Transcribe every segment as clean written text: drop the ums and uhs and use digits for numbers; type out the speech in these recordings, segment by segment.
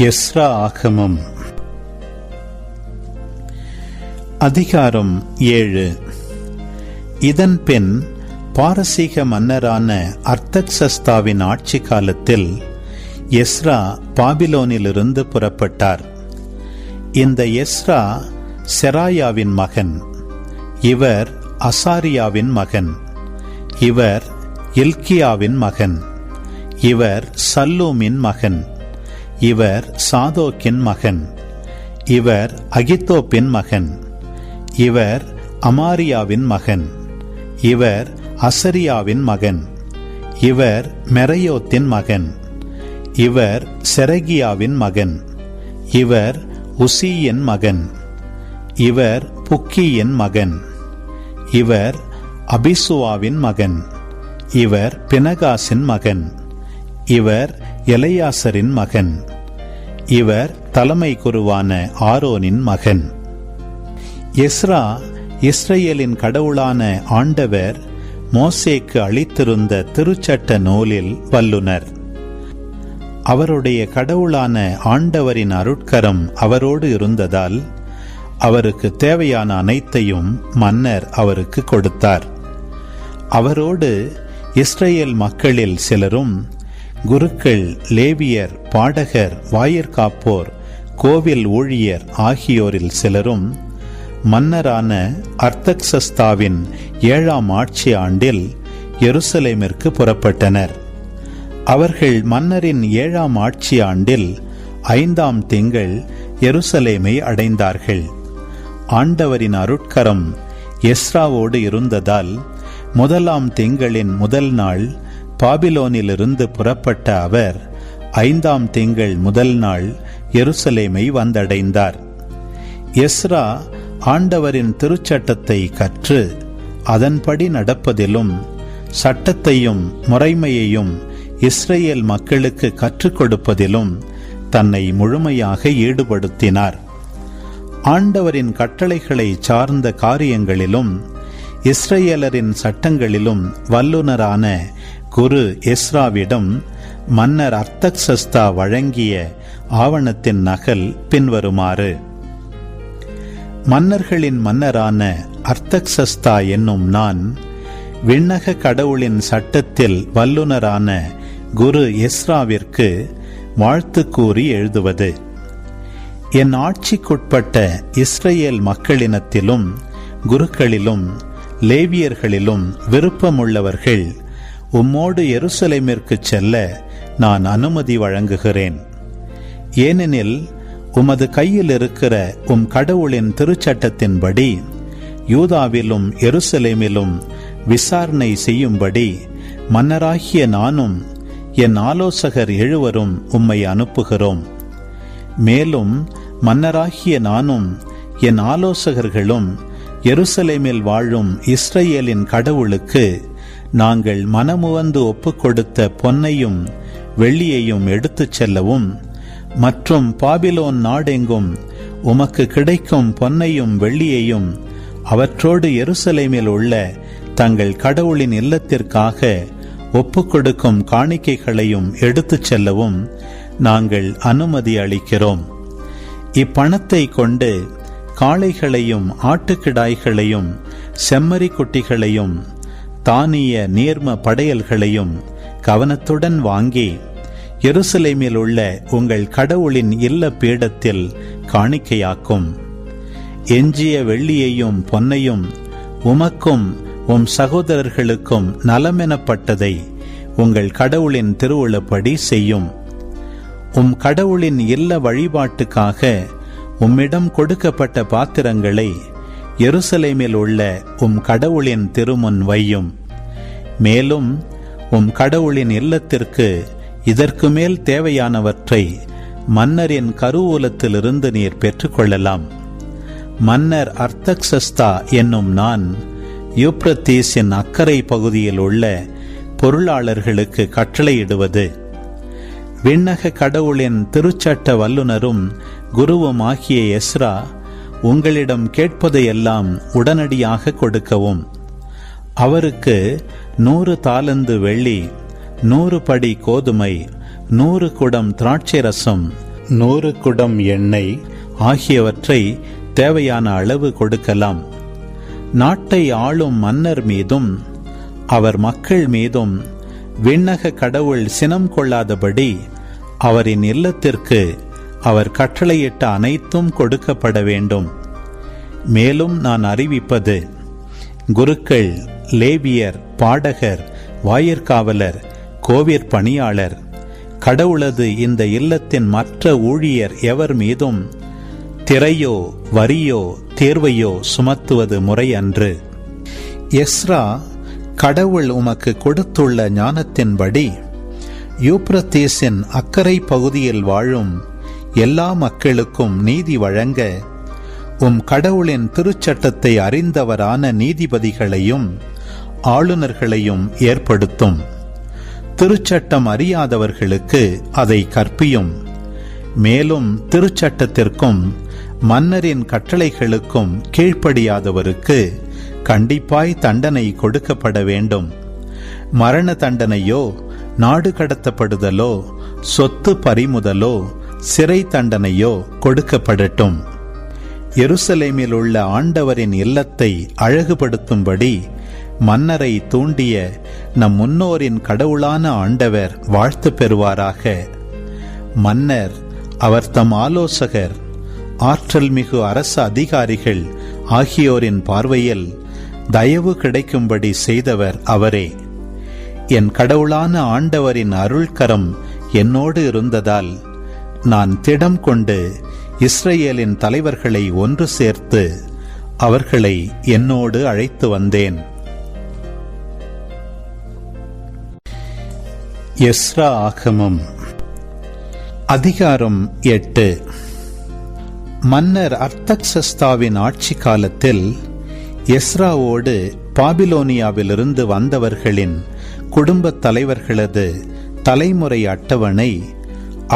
Ezra ஆகமம் அதிகாரம் 7. இதன் பின் பாரசீக மன்னரான அர்தக்சஸ்தாவின் ஆட்சி காலத்தில் எஸ்ரா பாபிலோனிலிருந்து புறப்பட்டார். இந்த எஸ்ரா செராயாவின் மகன். இவர் அசாரியாவின் மகன். இவர் இல்கியாவின் மகன். இவர் சல்லூமின் மகன். இவர் சாதோக்கின் மகன். இவர் அகித்தோப்பின் மகன். இவர் அமாரியாவின் மகன். இவர் அசரியாவின் மகன். இவர் மெரையோத்தின் மகன். இவர் செரகியாவின் மகன். இவர் உசியின் மகன். இவர் புக்கியின் மகன். இவர் அபிசுவாவின் மகன். இவர் பினகாசின் மகன். இவர் எலையாசரின் மகன். இவர் தலைமை குருவான ஆரோனின் மகன். எஸ்ரா இஸ்ரேலின் கடவுளான ஆண்டவர் மோசேக்கு அளித்திருந்த திருச்சட்ட நூலில் வல்லுனர். அவருடைய கடவுளான ஆண்டவரின் அருட்கரம் அவரோடு இருந்ததால் அவருக்கு தேவையான அனைத்தையும் மன்னர் அவருக்கு கொடுத்தார். அவரோடு இஸ்ரேல் மக்களில் சிலரும், குருக்கள், லேவியர், பாடகர், வாயிற்காப்போர், கோவில் ஊழியர் ஆகியோரில் சிலரும் மன்னரான அர்தக்சஸ்தாவின் 7ஆம் ஆட்சி ஆண்டில் எருசலேமிற்கு புறப்பட்டனர். அவர்கள் மன்னரின் 7ஆம் ஆட்சி ஆண்டில் 5ஆம் திங்கள் எருசலேமை அடைந்தார்கள். ஆண்டவரின் அருட்கரம் எஸ்ராவோடு இருந்ததால் 1ஆம் திங்களின் முதல் நாள் பாபிலோனிலிருந்து புறப்பட்ட அவர் 5ஆம் திங்கள் முதல் நாள் எருசலேமை வந்தடைந்தார். எஸ்ரா ஆண்டவரின் திருச்சட்டத்தை கற்று அதன்படி நடப்பதிலும் சட்டத்தையும் முறைமையையும் இஸ்ரேல் மக்களுக்கு கற்றுக் கொடுப்பதிலும் தன்னை முழுமையாக ஈடுபடுத்தினார். ஆண்டவரின் கட்டளைகளை சார்ந்த காரியங்களிலும் இஸ்ரேலரின் சட்டங்களிலும் வல்லுனரான குரு எஸ்ராவிடம் மன்னர் அர்தக்சஸ்தா வழங்கிய ஆவணத்தின் நகல் பின்வருமாறு. மன்னர்களின் மன்னரான அர்தக்சஸ்தா என்னும் நான் விண்ணக கடவுளின் சட்டத்தில் வல்லுனரான குரு எஸ்ராவிற்கு வாழ்த்து கூறி எழுதுவது. என் ஆட்சிக்குட்பட்ட இஸ்ரேல் மக்களினத்திலும் குருக்களிலும் லேவியர்களிலும் விருப்பமுள்ளவர்கள் உம்மோடு எருசலேமிற்கு செல்ல நான் அனுமதி வழங்குகிறேன். ஏனெனில் உமது கையில் இருக்கிற கடவுளின் திருச்சட்டத்தின்படி யூதாவிலும் எருசலேமிலும் விசாரணை செய்யும்படி மன்னராகிய நானும் என் ஆலோசகர் 7 உம்மை அனுப்புகிறோம். மேலும் மன்னராகிய நானும் என் ஆலோசகர்களும் எருசலேமில் வாழும் இஸ்ரேலின் கடவுளுக்கு நாங்கள் மனமுவந்து ஒப்புக் கொடுத்த பொன்னையும் வெள்ளியையும் எடுத்துச் செல்லவும் மற்றும் பாபிலோன் நாடெங்கும் உமக்கு கிடைக்கும் பொன்னையும் வெள்ளியையும் அவற்றோடு எருசலேமில் உள்ள தங்கள் கடவுளின் இல்லத்திற்காக ஒப்புக் கொடுக்கும் காணிக்கைகளையும் எடுத்துச் செல்லவும் நாங்கள் அனுமதி அளிக்கிறோம். இப்பணத்தை கொண்டு காளைகளையும் ஆட்டுக்கிடாய்களையும் செம்மறி குட்டிகளையும் தானிய நீர்ம படையல்களையும் கவனத்துடன் வாங்கி எருசலேமில் உள்ள உங்கள் கடவுளின் இல்ல பீடத்தில் காணிக்கையாக்கும். எஞ்சிய வெள்ளியையும் பொன்னையும் உமக்கும் உம் சகோதரர்களுக்கும் நலமெனப்பட்டதை உங்கள் கடவுளின் திருவுளப்படி செய்யும். உம் கடவுளின் இல்ல வழிபாட்டுக்காக உம்மிடம் கொடுக்கப்பட்ட பாத்திரங்களை எருசலேமில் உள்ள கடவுளின் திருமுன் வையும். மேலும் கடவுளின் இல்லத்திற்கு இதற்கு மேல் தேவையானவற்றை மன்னரின் கருவூலத்திலிருந்து நீர் பெற்றுக்கொள்ளலாம். மன்னர் அர்தக்சஸ்தா என்னும் நான் யூப்ரத்தீஸின் அக்கறை பகுதியில் உள்ள பொருளாளர்களுக்கு கட்டளையிடுவது. விண்ணக கடவுளின் திருச்சட்ட வல்லுனரும் குருவும் ஆகிய எஸ்ரா உங்களிடம் கேட்பதையெல்லாம் உடனடியாக கொடுக்கவும். அவருக்கு 100 தாலந்து வெள்ளி, 100 படி கோதுமை, 100 குடம் திராட்சை ரசம், 100 குடம் எண்ணெய் ஆகியவற்றை தேவையான அளவு கொடுக்கலாம். நாட்டை ஆளும் மன்னர் மீதும் அவர் மக்கள் மீதும் விண்ணக கடவுள் சினம் கொள்ளாதபடி அவரின் இல்லத்திற்கு அவர் கட்டளையிட்ட அனைத்தும் கொடுக்கப்பட வேண்டும். மேலும் நான் அறிவிப்பது, குருக்கள், லேவியர், பாடகர், வாயிற்காவலர், கோவிற் பணியாளர், கடவுளது இந்த இல்லத்தின் மற்ற ஊழியர் எவர் மீதும் திரையோ வரியோ தேர்வையோ சுமத்துவது முறை அன்று. எஸ்ரா கடவுள் உமக்கு கொடுத்துள்ள ஞானத்தின்படி யூப்ரத்தீசின் அக்கறை பகுதியில் வாழும் எல்லா மக்களுக்கும் நீதி வழங்க உம் கடவுளின் திருச்சட்டத்தை அறிந்தவரான நீதிபதிகளையும் ஆளுநர்களையும் ஏற்படுத்தும். திருச்சட்டம் அறியாதவர்களுக்கு அதை கற்பியும். மேலும் திருச்சட்டத்திற்கும் மன்னரின் கட்டளைகளுக்கும் கீழ்ப்படியாதவருக்கு கண்டிப்பாய் தண்டனை கொடுக்கப்பட வேண்டும். மரண தண்டனையோ, நாடு கடத்தப்படுதலோ, சொத்து பறிமுதலோ, சிறை தண்டனையோ கொடுக்கப்படட்டும். எருசலேமில் உள்ள ஆண்டவரின் இல்லத்தை அழகுபடுத்தும்படி மன்னரை தூண்டிய நம் முன்னோரின் கடவுளான ஆண்டவர் வாழ்த்து பெறுவாராக. மன்னர், அவர் தம் ஆலோசகர், ஆற்றல் மிகு அரசு அதிகாரிகள் ஆகியோரின் பார்வையில் தயவு கிடைக்கும்படி செய்தவர் அவரே. என் கடவுளான ஆண்டவரின் அருள்கரம் என்னோடு இருந்ததால் நான் திடம் கொண்டு இஸ்ரேலின் தலைவர்களை ஒன்று சேர்த்து அவர்களை என்னோடு அழைத்து வந்தேன். எஸ்ரா ஆகமம் அதிகாரம் 8. மன்னர் அர்தக்சஸ்தாவின் ஆட்சி காலத்தில் எஸ்ராவோடு பாபிலோனியாவிலிருந்து வந்தவர்களின் குடும்பத் தலைவர்களது தலைமுறை அட்டவணை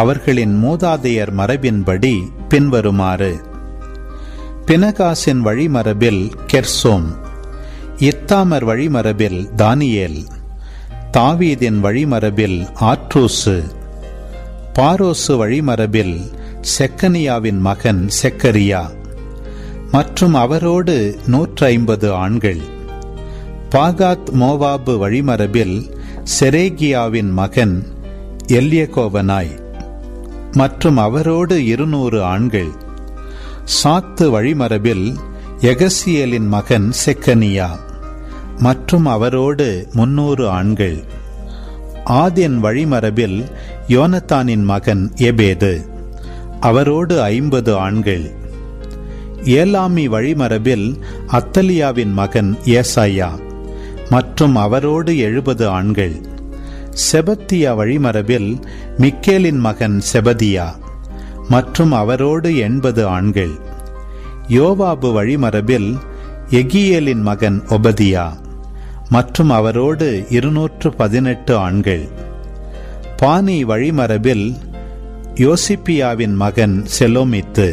அவர்களின் மூதாதையர் மரபின்படி பின்வருமாறு: பினகாசின் வழிமரபில் கெர்சோம், இத்தாமர் வழிமரபில் தானியேல், தாவீதின் வழிமரபில் ஆற்றூசு, பாரோசு வழிமரபில் செக்கனியாவின் மகன் செக்கரியா மற்றும் அவரோடு 150 ஆண்கள். பாகாத் மோவாபு வழிமரபில் செரேகியாவின் மகன் எல்யகோவனாய் மற்றும் அவரோடு 200 ஆண்கள். சாத்து வழிமரபில் எகசியேலின் மகன் செக்கனியா மற்றும் அவரோடு 300 ஆண்கள். ஆதின் வழிமரபில் யோனத்தானின் மகன் எபேது, அவரோடு 50 ஆண்கள். ஏலாமி வழிமரபில் அத்தலியாவின் மகன் ஏசாயா மற்றும் அவரோடு 70 ஆண்கள். செபத்தியா வழிமரபில் மிக்கேலின் மகன் செபதியா மற்றும் அவரோடு 80 ஆண்கள். யோவாபு வழிமரபில் எகியேலின் மகன் ஒபதியா மற்றும் அவரோடு 218 ஆண்கள். பானி வழிமரபில் யோசிப்பியாவின் மகன் செலோமித்து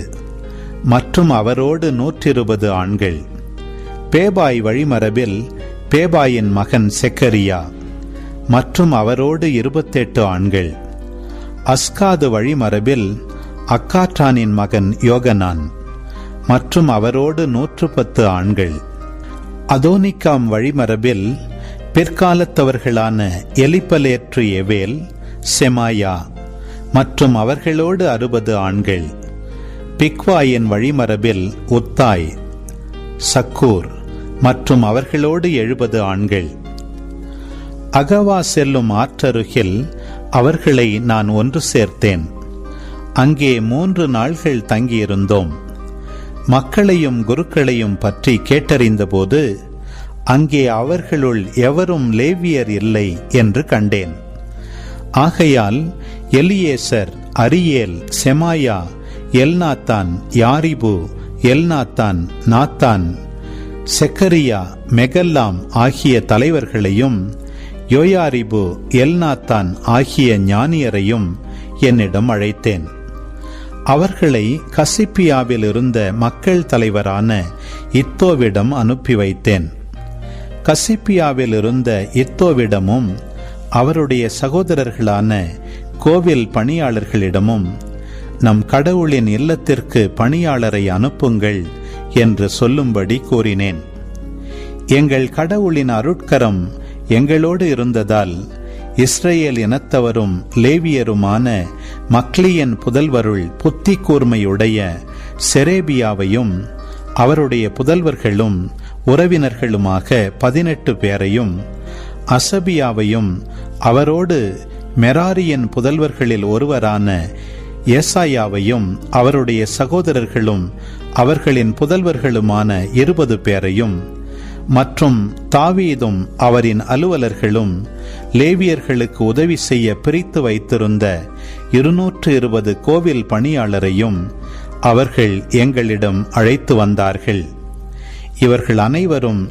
மற்றும் அவரோடு 120 ஆண்கள். பேபாய் வழிமரபில் பேபாயின் மகன் செக்கரியா மற்றும் அவரோடு 28 ஆண்கள். அஸ்காது வழிமரபில் அக்காற்றானின் மகன் யோகனான் மற்றும் அவரோடு 110 ஆண்கள். அதோனிகாம் வழிமரபில் பிற்காலத்தவர்களான எலிப்பலேற்று எவேல், செமாயா மற்றும் அவர்களோடு 60 ஆண்கள். பிக்வாயின் வழிமரபில் உத்தாய், சக்கூர் மற்றும் அவர்களோடு 70 ஆண்கள். அகவா செல்லும் ஆற்றருகில் அவர்களை நான் ஒன்று சேர்த்தேன். அங்கே 3 நாள்கள் தங்கியிருந்தோம். மக்களையும் குருக்களையும் பற்றி கேட்டறிந்தபோது அங்கே அவர்களுள் எவரும் லேவியர் இல்லை என்று கண்டேன். ஆகையால் எலியேசர், அரியேல், செமாயா, எல்நாத்தான், யாரிபு, எல்நாத்தான், நாத்தான், செக்கரியா, மெகல்லாம் ஆகிய தலைவர்களையும் யோயாரிபு, எல்நாத்தான் ஆகிய ஞானியரையும் என்னிடம் அழைத்தேன். அவர்களை கசிப்பியாவில் இருந்த மக்கள் தலைவரான இத்தோவிடம் அனுப்பி வைத்தேன். கசிப்பியாவில் இருந்த இத்தோவிடமும் அவருடைய சகோதரர்களான கோவில் பணியாளர்களிடமும் நம் கடவுளின் இல்லத்திற்கு பணியாளரை அனுப்புங்கள் என்று சொல்லும்படி கூறினேன். எங்கள் கடவுளின் அருட்கரம் எங்களோடு இருந்ததால் இஸ்ரேல் இனத்தவரும் லேவியருமான மக்லியன் புதல்வருள் புத்தி கூர்மையுடைய செரேபியாவையும் அவருடைய புதல்வர்களும் உறவினர்களுமாக 18 பேரையும், அசபியாவையும் அவரோடு மெராரியின் புதல்வர்களில் ஒருவரான ஏசாயாவையும் அவருடைய சகோதரர்களும் அவர்களின் புதல்வர்களுமான 20 பேரையும், மற்றும் தாவீதும் அவரின் அலுவலர்களும் லேவியர்களுக்கு உதவி செய்ய பிரித்து வைத்திருந்த 220 கோவில் பணியாளரையும் அவர்கள் எங்களிடம் அழைத்து வந்தார்கள். இவர்கள் அனைவரும்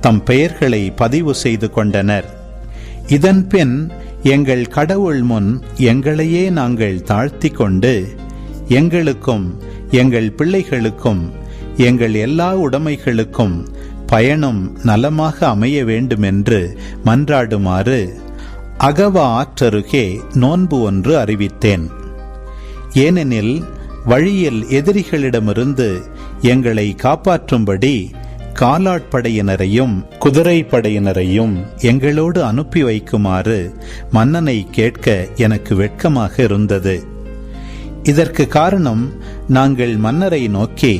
தம் பெயர்களை பதிவு செய்து கொண்டனர். இதன்பின் எங்கள் கடவுள் முன் எங்களையே நாங்கள் தாழ்த்தி கொண்டு, எங்களுக்கும் எங்கள் பிள்ளைகளுக்கும் எங்கள் எல்லா உடைமைகளுக்கும் பயணம் நலமாக அமைய வேண்டுமென்று மன்றாடுமாறு அகவா ஆற்றருகே நோன்பு ஒன்று அறிவித்தேன். ஏனெனில் வழியில் எதிரிகளிடமிருந்து எங்களை காப்பாற்றும்படி காலாட்படையினரையும் குதிரை படையினரையும் எங்களோடு அனுப்பி வைக்குமாறு மன்னனை கேட்க எனக்கு வெட்கமாக இருந்தது. இதற்கு காரணம், நாங்கள் மன்னரை நோக்கி,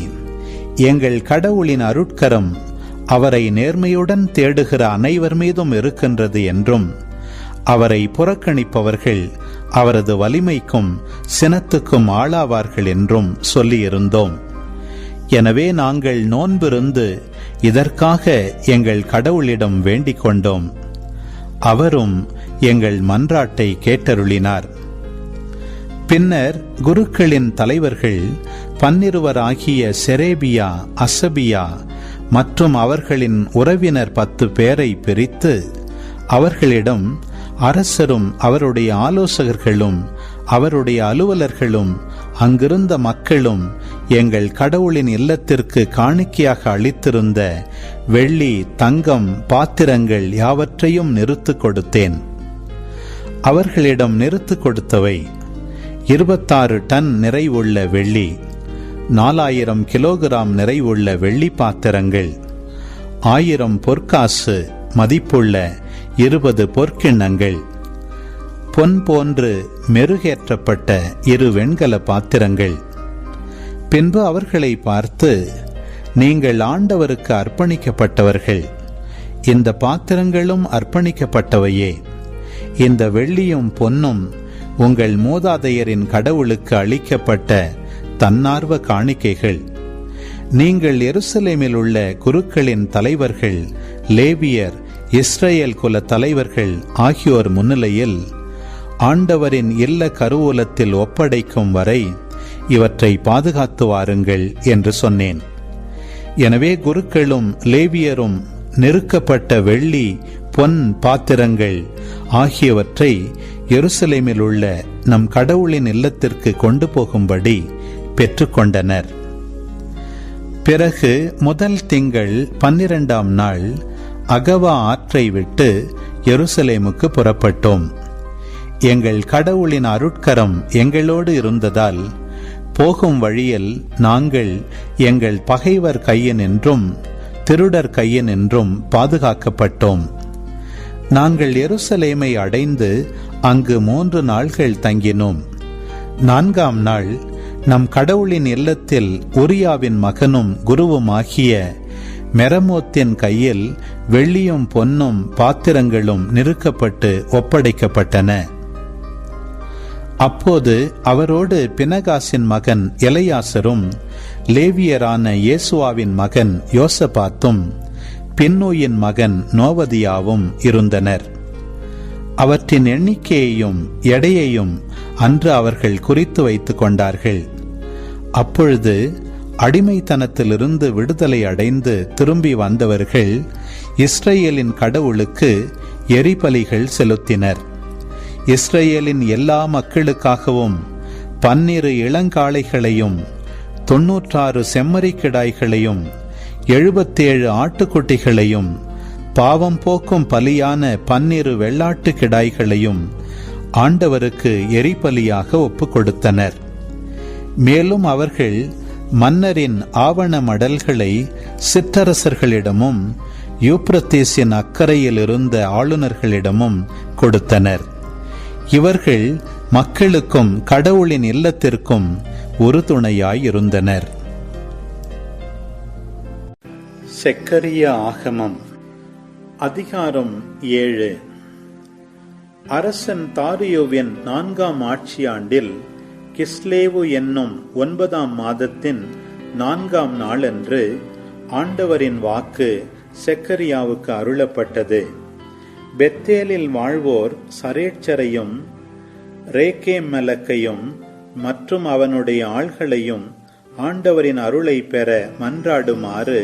எங்கள் கடவுளின் அருட்கரம் அவரை நேர்மையுடன் தேடுகிற அனைவர் மீதும் இருக்கின்றது என்றும், அவரை புறக்கணிப்பவர்கள் அவரது வலிமைக்கும் சினத்துக்கும் ஆளாவார்கள் என்றும் சொல்லியிருந்தோம். எனவே நாங்கள் நோன்பிருந்து இதற்காக எங்கள் கடவுளிடம் வேண்டிக் கொண்டோம். அவரும் எங்கள் மன்றாட்டை கேட்டருளினார். பின்னர் குருக்களின் தலைவர்கள் 12 செரேபியா, அசபியா மற்றும் அவர்களின் உறவினர் 10 பேரை பிரித்து அவர்களிடம், அரசரும் அவருடைய ஆலோசகர்களும் அவருடைய அலுவலர்களும் அங்கிருந்த மக்களும் எங்கள் கடவுளின் இல்லத்திற்கு காணிக்கையாக அளித்திருந்த வெள்ளி, தங்கம், பாத்திரங்கள் யாவற்றையும் நிறுத்து கொடுத்தேன். அவர்களிடம் நிறுத்து கொடுத்தவை 26 டன் நிறைவுள்ள வெள்ளி, 4000 கிலோகிராம் நிறைவுள்ள வெள்ளி பாத்திரங்கள், 1000 பொற்காசு மதிப்புள்ள 20 பொற்கிண்ணங்கள், பொன் போன்று மெருகேற்றப்பட்ட 2 வெண்கல பாத்திரங்கள். பின்பு அவர்களை பார்த்து, நீங்கள் ஆண்டவருக்கு அர்ப்பணிக்கப்பட்டவர்கள், இந்த பாத்திரங்களும் அர்ப்பணிக்கப்பட்டவையே. இந்த வெள்ளியும் பொன்னும் உங்கள் மூதாதையரின் கடவுளுக்கு அளிக்கப்பட்ட தன்னார்வ காணிக்கைகள். நீங்கள் எருசலேமில் உள்ள குருக்களின் தலைவர்கள், லேவியர், இஸ்ரேல் குல தலைவர்கள் ஆகியோர் முன்னிலையில் ஆண்டவரின் இல்ல கருவூலத்தில் ஒப்படைக்கும் வரை இவற்றை பாதுகாத்து வாருங்கள் என்று சொன்னேன். எனவே குருக்களும் லேவியரும் நெருக்கப்பட்ட வெள்ளி, பொன் பாத்திரங்கள் ஆகியவற்றை எருசலேமில் உள்ள நம் கடவுளின் இல்லத்திற்கு கொண்டு போகும்படி பெற்றுக்கொண்டனர். பிறகு முதல் திங்கள் 12ஆம் நாள் அகவா ஆற்றை விட்டு எருசலேமுக்கு புறப்பட்டோம். எங்கள் கடவுளின் அருட்கரம் எங்களோடு இருந்ததால் போகும் வழியில் நாங்கள் எங்கள் பகைவர் கையினின்றும் திருடர் கையினின்றும் பாதுகாக்கப்பட்டோம். நாங்கள் எருசலேமை அடைந்து அங்கு 3 நாள்கள் தங்கினோம். 4ஆம் நாள் நம் கடவுளின் இல்லத்தில் உரியாவின் மகனும் குருவுமாகிய மெரமோத்தின் கையில் வெள்ளியும் பொன்னும் பாத்திரங்களும் நிறுக்கப்பட்டு ஒப்படைக்கப்பட்டன. அப்போது அவரோடு பினகாசின் மகன் எலையாசரும் லேவியரான இயேசுவாவின் மகன் யோசபாத்தும் பின்னூயின் மகன் நோவதியாவும் இருந்தனர். அவற்றின் எண்ணிக்கையையும் எடையையும் அன்று அவர்கள் குறித்து வைத்துக் கொண்டார்கள். அப்பொழுது அடிமைத்தனத்திலிருந்து விடுதலை அடைந்து திரும்பி வந்தவர்கள் இஸ்ரேலின் கடவுளுக்கு எரிபலிகள் செலுத்தினர். இஸ்ரேலின் எல்லா மக்களுக்காகவும் 12 இளங்காளைகளையும் 96 செம்மறிக்கிடாய்களையும் 77 ஆட்டுக்குட்டிகளையும் பாவம் போக்கும் பலியான 12 வெள்ளாட்டு கிடாய்களையும் ஆண்டவருக்கு எரிபலியாக ஒப்பு கொடுத்தனர். மேலும் அவர்கள் மன்னரின் ஆவண மடல்களை சிற்றரசர்களிடமும் யூப்ரத்தீசின் அக்கறையில் இருந்த ஆளுநர்களிடமும் கொடுத்தனர். இவர்கள் மக்களுக்கும் கடவுளின் இல்லத்திற்கும் உறுதுணையாய் இருந்தனர். செக்கரியா ஆகமம் அதிகாரம் 7. அரசன் தாரியோவின் 4ஆம் ஆட்சியாண்டில் கிஸ்லேவு என்னும் 9ஆம் மாதத்தின் 4ஆம் நாளன்று ஆண்டவரின் வாக்கு செக்கரியாவுக்கு அருளப்பட்டது. பெத்தேலில் வாழ்வோர் சரேட்சரையும் ரேக்கேமெலக்கையும் மற்றும் அவனுடைய ஆள்களையும் ஆண்டவரின் அருளை பெற மன்றாடுமாறு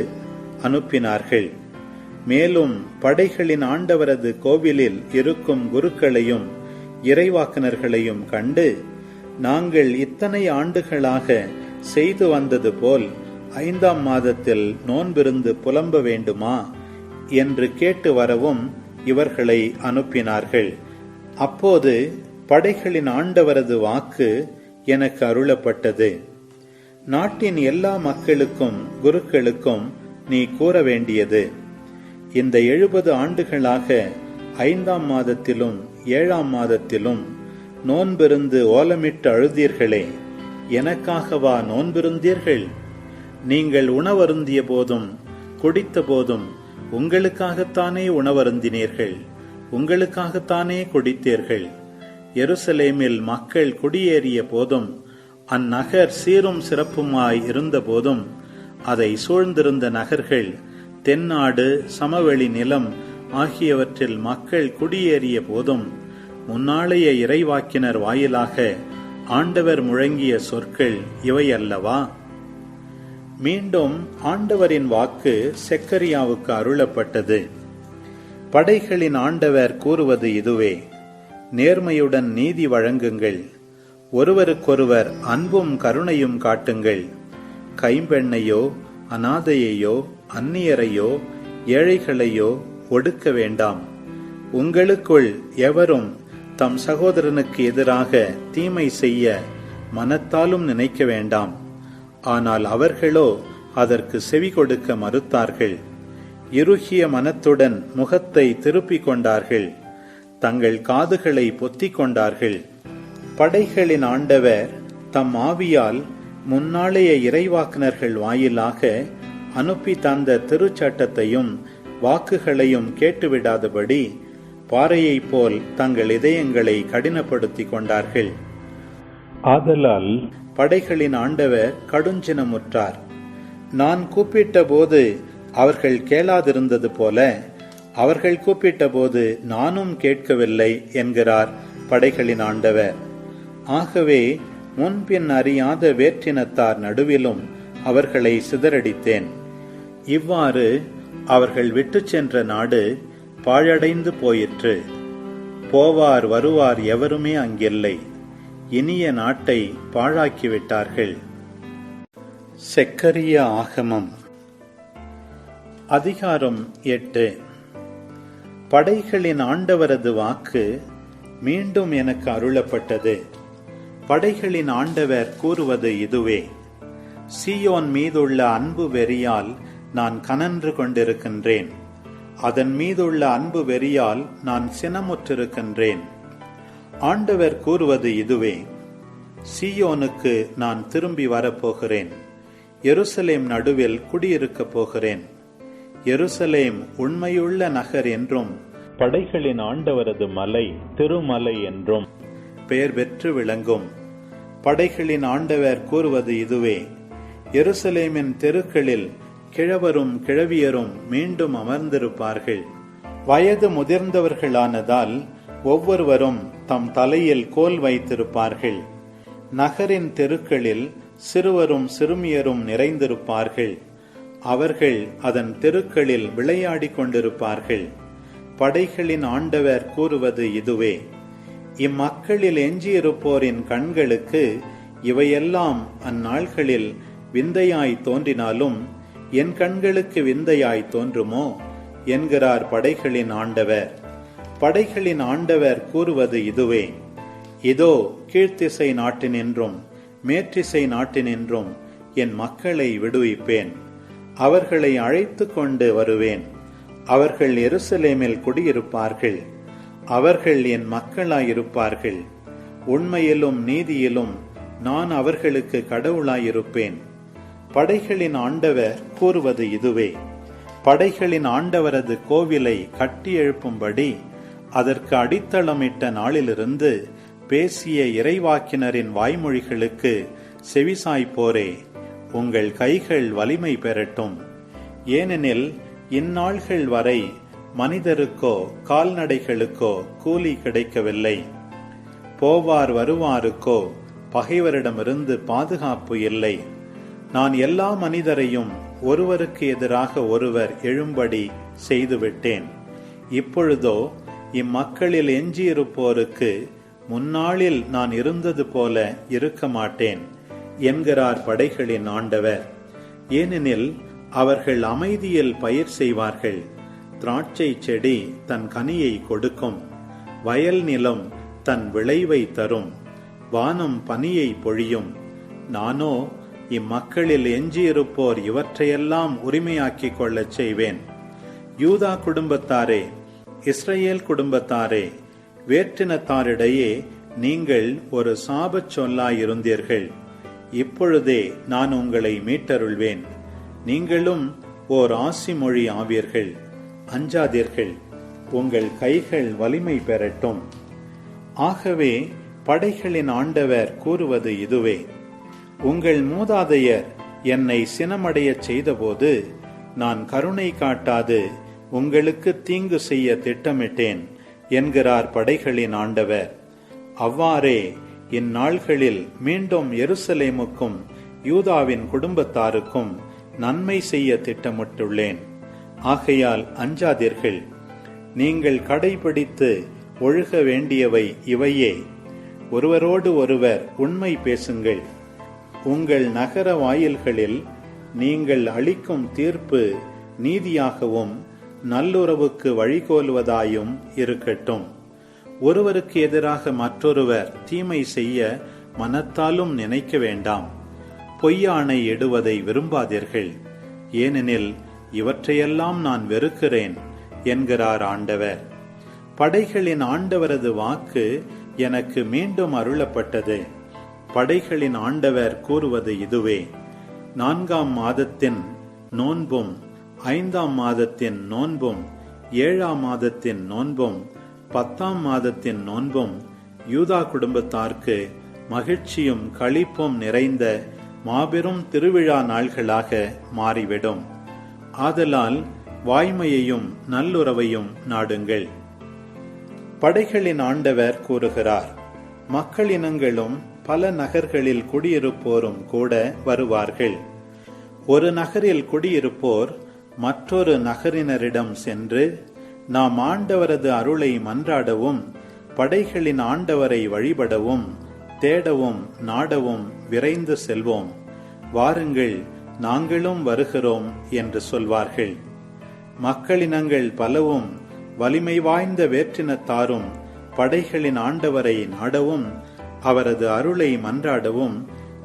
அனுப்பினார்கள். மேலும் படைகளின் ஆண்டவரது கோவிலில் இருக்கும் குருக்களையும் இறைவாக்கினர்களையும் கண்டு, நாங்கள் இத்தனை ஆண்டுகளாக செய்து வந்தது போல் 5ஆம் மாதத்தில் நோன்பிருந்து புலம்ப வேண்டுமா என்று கேட்டு வரவும் இவர்களை அனுப்பினார்கள். அப்போது படைகளின் ஆண்டவரது வாக்கு எனக்கு அருளப்பட்டது. நாட்டின் எல்லா மக்களுக்கும் குருக்களுக்கும் நீ கூற வேண்டியது, இந்த 70 ஆண்டுகளாக 5ஆம் மாதத்திலும் 7ஆம் மாதத்திலும் நோன்பிருந்து ஓலமிட்டு அழுதீர்களே, எனக்காகவா நோன்பிருந்தீர்கள்? நீங்கள் உணவருந்திய போதும் குடித்த போதும் உங்களுக்காகத்தானே உணவருந்தினீர்கள், உங்களுக்காகத்தானே குடித்தீர்கள். எருசலேமில் மக்கள் குடியேறிய போதும் அந்நகர் சீரும் சிறப்புமாய் இருந்த போதும் அதை சூழ்ந்திருந்த நகர்கள், தென்னாடு, சமவெளி நிலம் ஆகியவற்றில் மக்கள் குடியேறிய போதும் முன்னாளைய இறைவாக்கினர் வாயிலாக ஆண்டவர் முழங்கிய சொற்கள் இவை அல்லவா? மீண்டும் ஆண்டவரின் வாக்கு செக்கரியாவுக்கு அருளப்பட்டது. படைகளின் ஆண்டவர் கூறுவது இதுவே: நேர்மையுடன் நீதி வழங்குங்கள், ஒருவருக்கொருவர் அன்பும் கருணையும் காட்டுங்கள். கைம்பெண்ணையோ அநாதையையோ அந்நியரையோ ஏழைகளையோ ஒடுக்க வேண்டாம். உங்களுக்குள் எவரும் தம் சகோதரனுக்கு எதிராக தீமை செய்ய மனத்தாலும் நினைக்க வேண்டாம். ஆனால் அவர்களோ அதற்கு செவி கொடுக்க மறுத்தார்கள். இறுகிய மனத்துடன் முகத்தை திருப்பிக் கொண்டார்கள், தங்கள் காதுகளை பொத்திக் கொண்டார்கள். படைகளின் ஆண்டவர் தம் ஆவியால் முன்னாளைய இறைவாக்கினர்கள் வாயிலாக அனுப்பி தந்த திருச்சட்டத்தையும் வாக்குகளையும் கேட்டுவிடாதபடி பாறையைப் போல் தங்கள் இதயங்களை கடினப்படுத்திக் கொண்டார்கள். ஆதலால் படைகளின் ஆண்டவர் கடுஞ்சினமுற்றார். நான் கூப்பிட்ட போது அவர்கள் கேளாதிருந்தது போல, அவர்கள் கூப்பிட்ட போது நானும் கேட்கவில்லை என்கிறார் படைகளின் ஆண்டவர். ஆகவே முன்பின் அறியாத வேற்றினத்தார் நடுவிலும் அவர்களை சிதறடித்தேன். இவ்வாறு அவர்கள் விட்டு சென்ற நாடு பாழடைந்து போயிற்று. போவார் வருவார் எவருமே அங்கில்லை. இனிய நாட்டை பாழாக்கிவிட்டார்கள். செக்கரியா ஆகமம் அதிகாரம் 8. படைகளின் ஆண்டவரது வாக்கு மீண்டும் எனக்கு அருளப்பட்டது. படைகளின் ஆண்டவர் கூறுவது இதுவே: சீயோன் மீதுள்ள அன்பு வெறியால் நான் கனன்று கொண்டிருக்கின்றேன். அதன் மீதுள்ள அன்பு வெறியால் நான் சினமுற்றிருக்கின்றேன். ஆண்டவர் கூறுவது இதுவே: சீயோனுக்கு நான் திரும்பி வரப்போகிறேன். எருசலேம் நடுவில் குடியிருக்கப் போகிறேன். எருசலேம் உண்மையுள்ள நகர் என்றும் படைகளின் ஆண்டவரது மலை திருமலை என்றும் பெயர் பெற்று விளங்கும். படைகளின் ஆண்டவர் கூறுவது இதுவே: எருசலேமின் தெருக்களில் கிழவரும் கிழவியரும் மீண்டும் அமர்ந்திருப்பார்கள். வயது முதிர்ந்தவர்களானதால் ஒவ்வொருவரும் தம் தலையில் கோல் வைத்திருப்பார்கள். நகரின் தெருக்களில் சிறுவரும் சிறுமியரும் நிறைந்திருப்பார்கள். அவர்கள் அதன் தெருக்களில் விளையாடிக் கொண்டிருப்பார்கள். படைகளின் ஆண்டவர் கூறுவது இதுவே: இம்மக்களில் எஞ்சியிருப்போரின் கண்களுக்கு இவையெல்லாம் அந்நாள்களில் விந்தையாய் தோன்றினாலும் என் கண்களுக்கு விந்தையாய் தோன்றுமோ என்கிறார் படைகளின் ஆண்டவர். படைகளின் ஆண்டவர் கூறுவது இதுவே: இதோ கீழ்த்திசை நாட்டினின்றும் மேற்றிசை நாட்டினின்றும் என் மக்களை விடுவிப்பேன். அவர்களை அழைத்து கொண்டு வருவேன். அவர்கள் எருசலேமில் குடியிருப்பார்கள். அவர்கள் என் மக்களாயிருப்பார்கள். உண்மையிலும் நீதியிலும் நான் அவர்களுக்கு கடவுளாயிருப்பேன். படைகளின் ஆண்டவர் கூறுவது இதுவே: படைகளின் ஆண்டவரது கோவிலை கட்டி எழுப்பும்படி அதற்கு அடித்தளமிட்ட நாளிலிருந்து பேசிய இறைவாக்கினரின் வாய்மொழிகளுக்கு செவிசாய்ப்போரே, உங்கள் கைகள் வலிமை பெறட்டும். ஏனெனில் இந்நாள்கள் வரை மனிதருக்கோ கால்நடைகளுக்கோ கூலி கிடைக்கவில்லை. போவார் வருவாருக்கோ பகைவரிடமிருந்து பாதுகாப்பு இல்லை. நான் எல்லா மனிதரையும் ஒருவருக்கு எதிராக ஒருவர் எழும்படி செய்துவிட்டேன். இப்பொழுதோ இம்மக்களில் எஞ்சியிருப்போருக்கு முன்னாளில் நான் இருந்தது போல இருக்க மாட்டேன் என்கிறார் படைகளின் ஆண்டவர். ஏனெனில் அவர்கள் அமைதியில் பயிர் செய்வார்கள். திராட்சை செடி தன் கனியை கொடுக்கும். வயல் நிலம் தன் விளைவை தரும். வானம் பனியை பொழியும். நானோ இம்மக்களில் எஞ்சியிருப்போர் இவற்றையெல்லாம் உரிமையாக்கிக் கொள்ளச் செய்வேன். யூதா குடும்பத்தாரே, இஸ்ரேல் குடும்பத்தாரே, வேற்றினத்தாரிடையே நீங்கள் ஒரு சாபச் சொல்லாயிருந்தீர்கள். இப்பொழுதே நான் உங்களை மீட்டருள்வேன். நீங்களும் ஓர் ஆசி மொழி ஆவீர்கள். அஞ்சாதீர்கள், உங்கள் கைகள் வலிமை பெறட்டும். ஆகவே படைகளின் ஆண்டவர் கூறுவது இதுவே: உங்கள் மூதாதையர் என்னை சினமடையச் செய்தபோது நான் கருணை காட்டாது உங்களுக்கு தீங்கு செய்ய திட்டமிட்டேன் என்கிறார் படைகளின் ஆண்டவர். அவ்வாறே இந்நாள்களில் மீண்டும் எருசலேமுக்கும் யூதாவின் குடும்பத்தாருக்கும் நன்மை செய்ய திட்டமிட்டுள்ளேன். ஆகையால் அஞ்சாதீர்கள். நீங்கள் கடைபிடித்து ஒழுக வேண்டியவை இவையே: ஒருவரோடு ஒருவர் உண்மை பேசுங்கள். உங்கள் நகர வாயில்களில் நீங்கள் அளிக்கும் தீர்ப்பு நீதியாகவும் நல்லுறவுக்கு வழிகோலுவதாயும் இருக்கட்டும். ஒருவருக்கு எதிராக மற்றொருவர் தீமை செய்ய மனத்தாலும் நினைக்க வேண்டாம். பொய்யாணை இடுவதை விரும்பாதீர்கள். ஏனெனில் இவற்றையெல்லாம் நான் வெறுக்கிறேன் என்கிறார் ஆண்டவர். படைகளின் ஆண்டவரது வாக்கு எனக்கு மீண்டும் அருளப்பட்டது. படைகளின் ஆண்டவர் கூறுவது இதுவே: 4ஆம் மாதத்தின் நோன்பும் 5ஆம் மாதத்தின் நோன்பும் 7ஆம் மாதத்தின் நோன்பும் 10ஆம் மாதத்தின் நோன்பும் யூதா குடும்பத்தார்க்கு மகிழ்ச்சியும் களிப்பும் நிறைந்த மாபெரும் திருவிழா நாள்களாக மாறிவிடும். ஆதலால் வாய்மையையும் நல்லுறவையும் நாடுங்கள். படைகளின் ஆண்டவர் கூறுகிறார்: மக்களினங்களும் பல நகர்களில் குடியிருப்போரும் கூட வருவார்கள். ஒரு நகரில் குடியிருப்போர் மற்றொரு நகரினரிடம் சென்று, நாம் ஆண்டவரது அருளை மன்றாடவும் படைகளின் ஆண்டவரை வழிபடவும் தேடவும் நாடவும் விரைந்து செல்வோம். வாருங்கள், நாங்களும் வருகிறோம் என்று சொல்வார்கள். மக்களினங்கள் பலவும் வலிமை வாய்ந்த வேற்றினத்தாரும் படைகளின் ஆண்டவரை நாடவும் அவரது அருளை மன்றாடவும்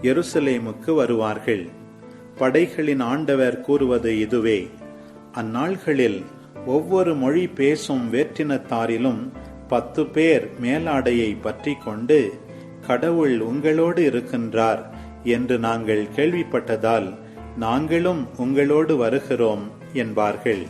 எருசலேமுக்கு வருவார்கள். படைகளின் ஆண்டவர் கூறுவது இதுவே: அந்நாள்களில் ஒவ்வொரு மொழி பேசும் வேற்றினத்தாரிலும் 10 பேர் மேலாடையை பற்றி கொண்டு, கடவுள் உங்களோடு இருக்கின்றார் என்று நாங்கள் கேள்விப்பட்டதால் நாங்களும் உங்களோடு வருகிறோம் என்பார்கள்.